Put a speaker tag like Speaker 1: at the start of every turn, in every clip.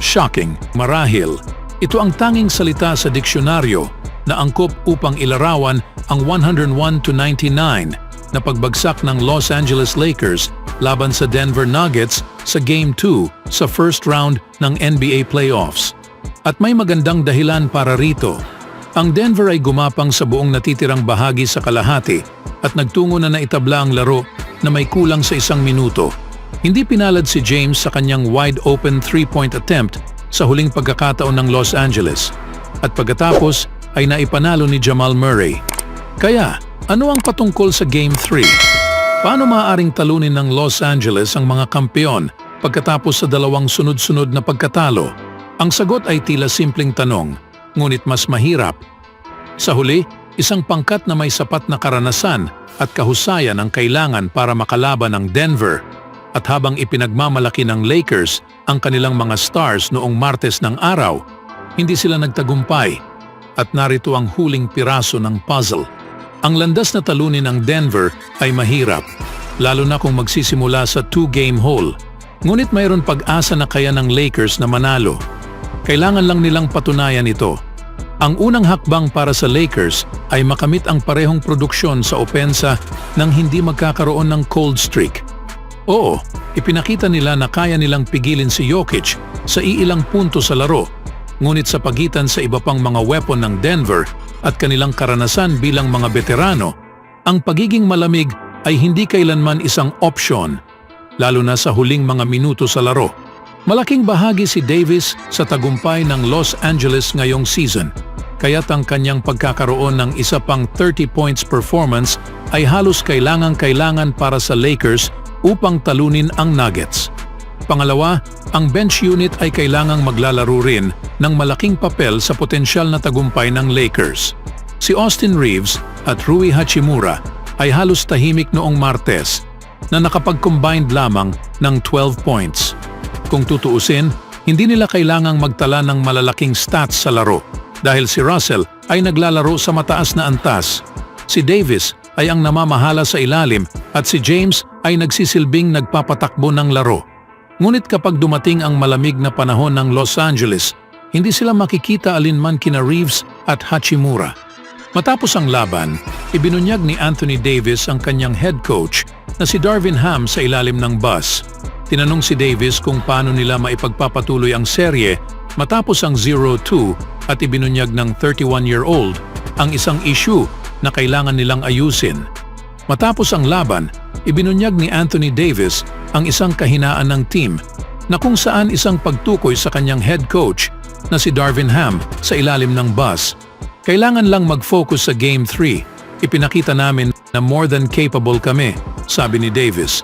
Speaker 1: shocking, marahil. Ito ang tanging salita sa diksyonaryo na angkop upang ilarawan ang 101-99 na pagbagsak ng Los Angeles Lakers laban sa Denver Nuggets sa Game 2 sa first round ng NBA Playoffs. At may magandang dahilan para rito. Ang Denver ay gumapang sa buong natitirang bahagi sa kalahati at nagtungo na naitabla ang laro na may kulang sa 1 minuto. Hindi pinalad si James sa kanyang wide-open three-point attempt sa huling pagkakataon ng Los Angeles at pagkatapos ay naipanalo ni Jamal Murray. Kaya, ano ang patungkol sa Game 3? Paano maaaring talunin ng Los Angeles ang mga kampeon pagkatapos sa dalawang sunod-sunod na pagkatalo? Ang sagot ay tila simpleng tanong, ngunit mas mahirap. Sa huli, isang pangkat na may sapat na karanasan at kahusayan ang kailangan para makalaban ng Denver. At habang ipinagmamalaki ng Lakers ang kanilang mga stars noong Martes ng araw, hindi sila nagtagumpay. At narito ang huling piraso ng puzzle. Ang landas na talunin ng Denver ay mahirap, lalo na kung magsisimula sa 2-game hole. Ngunit mayroon pag-asa na kaya ng Lakers na manalo. Kailangan lang nilang patunayan ito. Ang unang hakbang para sa Lakers ay makamit ang parehong produksyon sa opensa nang hindi magkakaroon ng cold streak. Oo, ipinakita nila na kaya nilang pigilin si Jokic sa iilang punto sa laro, ngunit sa pagitan sa iba pang mga weapon ng Denver at kanilang karanasan bilang mga veterano, ang pagiging malamig ay hindi kailanman isang opsyon, lalo na sa huling mga minuto sa laro. Malaking bahagi si Davis sa tagumpay ng Los Angeles ngayong season, kaya't ang kanyang pagkakaroon ng isa pang 30 points performance ay halos kailangan para sa Lakers upang talunin ang Nuggets. Pangalawa, ang bench unit ay kailangang maglalaro rin ng malaking papel sa potensyal na tagumpay ng Lakers. Si Austin Reeves at Rui Hachimura ay halos tahimik noong Martes na nakapag-combined lamang ng 12 points. Kung tutuusin, hindi nila kailangang magtala ng malalaking stats sa laro dahil si Russell ay naglalaro sa mataas na antas. Si Davis ay ang namamahala sa ilalim at si James ay nagsisilbing nagpapatakbo ng laro. Ngunit kapag dumating ang malamig na panahon ng Los Angeles, hindi sila makikita alinman kina Reeves at Hachimura. Matapos ang laban, ibinunyag ni Anthony Davis ang kanyang head coach na si Darvin Ham sa ilalim ng bus. Tinanong si Davis kung paano nila maipagpapatuloy ang serye matapos ang 0-2 at ibinunyag ng 31-year-old ang isang issue na kailangan nilang ayusin. Matapos ang laban, ibinunyag ni Anthony Davis ang isang kahinaan ng team na kung saan isang pagtukoy sa kanyang head coach na si Darvin Ham sa ilalim ng bus. Kailangan lang mag-focus sa Game 3. Ipinakita namin na more than capable kami, sabi ni Davis.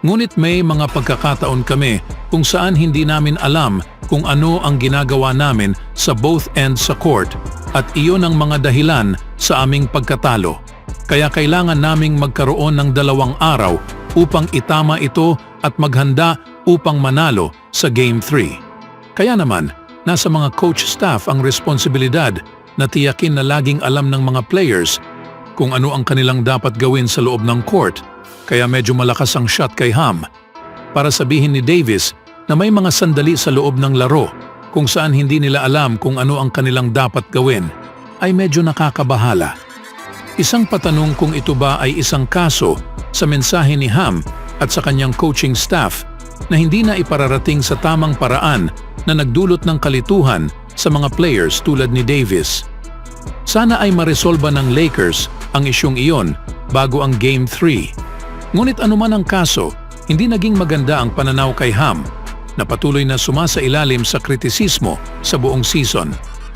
Speaker 1: Ngunit may mga pagkakataon kami kung saan hindi namin alam kung ano ang ginagawa namin sa both ends sa court at iyon ang mga dahilan sa aming pagkatalo. Kaya kailangan naming magkaroon ng 2 araw upang itama ito at maghanda upang manalo sa Game 3. Kaya naman, nasa mga coach staff ang responsibilidad na tiyakin na laging alam ng mga players kung ano ang kanilang dapat gawin sa loob ng court, kaya medyo malakas ang shot kay Ham. Para sabihin ni Davis na may mga sandali sa loob ng laro kung saan hindi nila alam kung ano ang kanilang dapat gawin, ay medyo nakakabahala. Isang patanong kung ito ba ay isang kaso sa mensahe ni Ham at sa kanyang coaching staff na hindi na ipararating sa tamang paraan na nagdulot ng kalituhan sa mga players tulad ni Davis. Sana ay maresolba ng Lakers ang isyong iyon bago ang Game 3. Ngunit anuman ang kaso, hindi naging maganda ang pananaw kay Ham na patuloy na sumasailalim sa kritisismo sa buong season.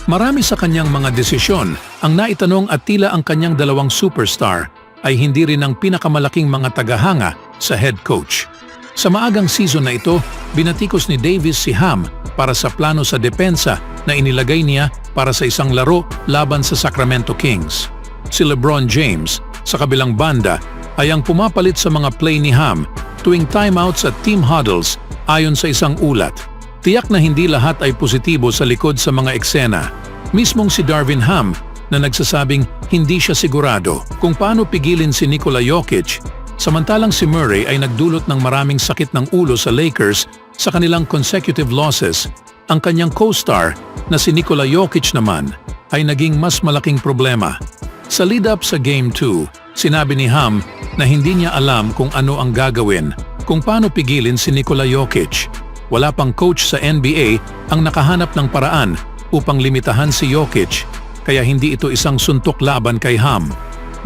Speaker 1: Marami sa kanyang mga desisyon ang naitanong at tila ang kanyang 2 superstar ay hindi rin ang pinakamalaking mga tagahanga sa head coach. Sa maagang season na ito, binatikos ni Davis si Ham para sa plano sa depensa na inilagay niya para sa isang laro laban sa Sacramento Kings. Si LeBron James, sa kabilang banda, ay ang pumapalit sa mga play ni Ham tuwing timeouts at team huddles ayon sa isang ulat. Tiyak na hindi lahat ay positibo sa likod sa mga eksena. Mismong si Darvin Ham na nagsasabing hindi siya sigurado kung paano pigilin si Nikola Jokic, samantalang si Murray ay nagdulot ng maraming sakit ng ulo sa Lakers sa kanilang consecutive losses Ang kanyang co-star na si Nikola Jokic naman ay naging mas malaking problema. Sa lead-up sa Game 2, sinabi ni Ham na hindi niya alam kung ano ang gagawin, kung paano pigilin si Nikola Jokic. Wala pang coach sa NBA ang nakahanap ng paraan upang limitahan si Jokic, kaya hindi ito isang suntok laban kay Ham.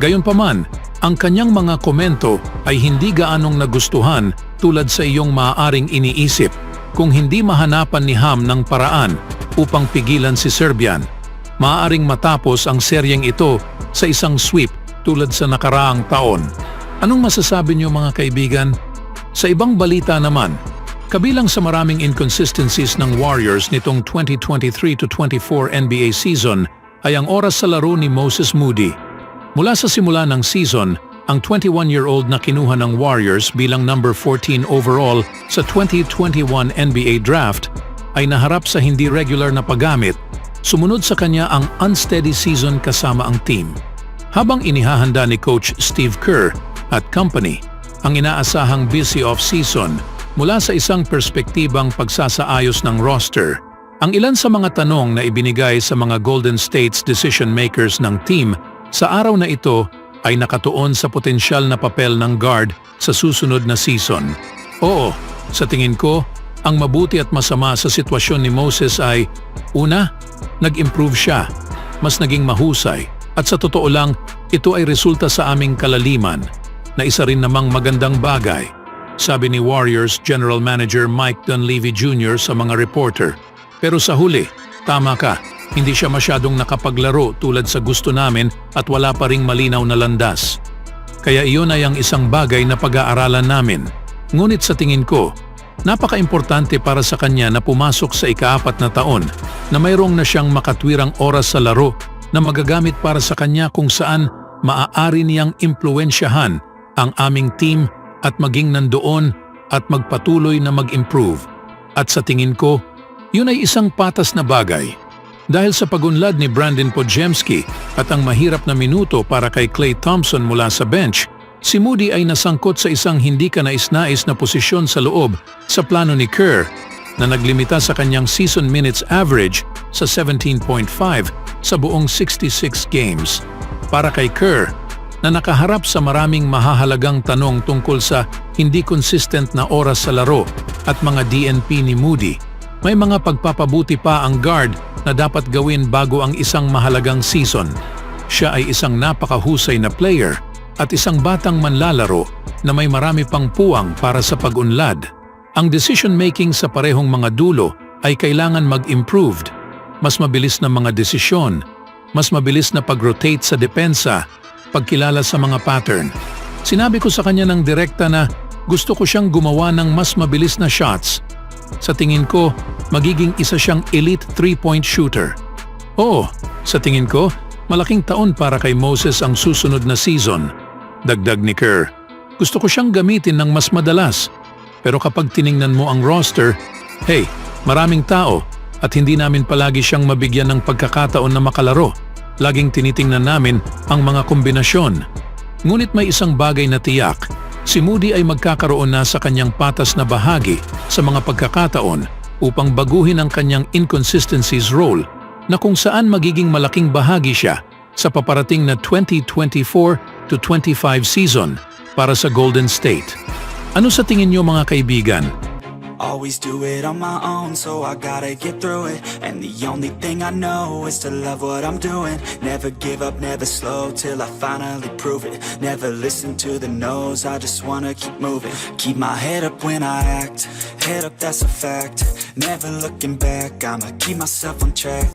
Speaker 1: Gayunpaman, ang kanyang mga komento ay hindi gaanong nagustuhan tulad sa iyong maaaring iniisip kung hindi mahanapan ni Ham ng paraan upang pigilan si Serbian. Maaaring matapos ang seryeng ito sa isang sweep tulad sa nakaraang taon. Anong masasabi niyo mga kaibigan? Sa ibang balita naman, kabilang sa maraming inconsistencies ng Warriors nitong 2023-24 NBA season ay ang oras sa laro ni Moses Moody. Mula sa simula ng season, ang 21-year-old na kinuha ng Warriors bilang number 14 overall sa 2021 NBA Draft ay naharap sa hindi regular na paggamit. Sumunod sa kanya ang unsteady season kasama ang team. Habang inihahanda ni Coach Steve Kerr at company ang inaasahang busy off-season mula sa isang perspektibang pagsasaayos ng roster, ang ilan sa mga tanong na ibinigay sa mga Golden State's decision makers ng team sa araw na ito ay nakatuon sa potensyal na papel ng guard sa susunod na season. Oo, sa tingin ko, ang mabuti at masama sa sitwasyon ni Moses ay, una, nag-improve siya, mas naging mahusay, at sa totoo lang, ito ay resulta sa aming kalaliman, na isa rin namang magandang bagay, sabi ni Warriors General Manager Mike Dunleavy Jr. sa mga reporter. Pero sa huli, tama ka, hindi siya masyadong nakapaglaro tulad sa gusto namin at wala pa ring malinaw na landas. Kaya iyon ay ang isang bagay na pag-aaralan namin. Ngunit sa tingin ko, napaka-importante para sa kanya na pumasok sa ika-4 na taon na mayroong na siyang makatwirang oras sa laro na magagamit para sa kanya kung saan maaari niyang impluwensyahan ang aming team at maging nandoon at magpatuloy na mag-improve. At sa tingin ko, yun ay isang patas na bagay. Dahil sa pagunlad ni Brandon Podziemski at ang mahirap na minuto para kay Klay Thompson mula sa bench, si Moody ay nasangkot sa isang hindi kanais-nais na posisyon sa loob sa plano ni Kerr na naglimita sa kanyang season minutes average sa 17.5 sa buong 66 games. Para kay Kerr, na nakaharap sa maraming mahahalagang tanong tungkol sa hindi consistent na oras sa laro at mga DNP ni Moody, may mga pagpapabuti pa ang guard na dapat gawin bago ang isang mahalagang season. Siya ay isang napakahusay na player at isang batang manlalaro na may marami pang puwang para sa pag-unlad. Ang decision-making sa parehong mga dulo ay kailangan mag-improved. Mas mabilis na mga desisyon, mas mabilis na pag-rotate sa depensa, pagkilala sa mga pattern. Sinabi ko sa kanya ng direkta na gusto ko siyang gumawa ng mas mabilis na shots. Sa tingin ko, magiging isa siyang elite 3-point shooter. Oo, sa tingin ko, malaking taon para kay Moses ang susunod na season. Dagdag ni Kerr, gusto ko siyang gamitin ng mas madalas. Pero kapag tiningnan mo ang roster, hey, maraming tao at hindi namin palagi siyang mabigyan ng pagkakataon na makalaro. Laging tinitingnan namin ang mga kombinasyon. Ngunit may isang bagay na tiyak, si Moody ay magkakaroon na sa kanyang patas na bahagi sa mga pagkakataon upang baguhin ang kanyang inconsistencies role na kung saan magiging malaking bahagi siya sa paparating na 2024-25 season para sa Golden State. Ano sa tingin niyo mga kaibigan?
Speaker 2: Always do it on my own, so I gotta get through it. And the only thing I know is to love what I'm doing. Never give up, never slow, till I finally prove it. Never listen to the no's, I just wanna keep moving. Keep my head up when I act, head up, that's a fact. Never looking back, I'ma keep myself on track.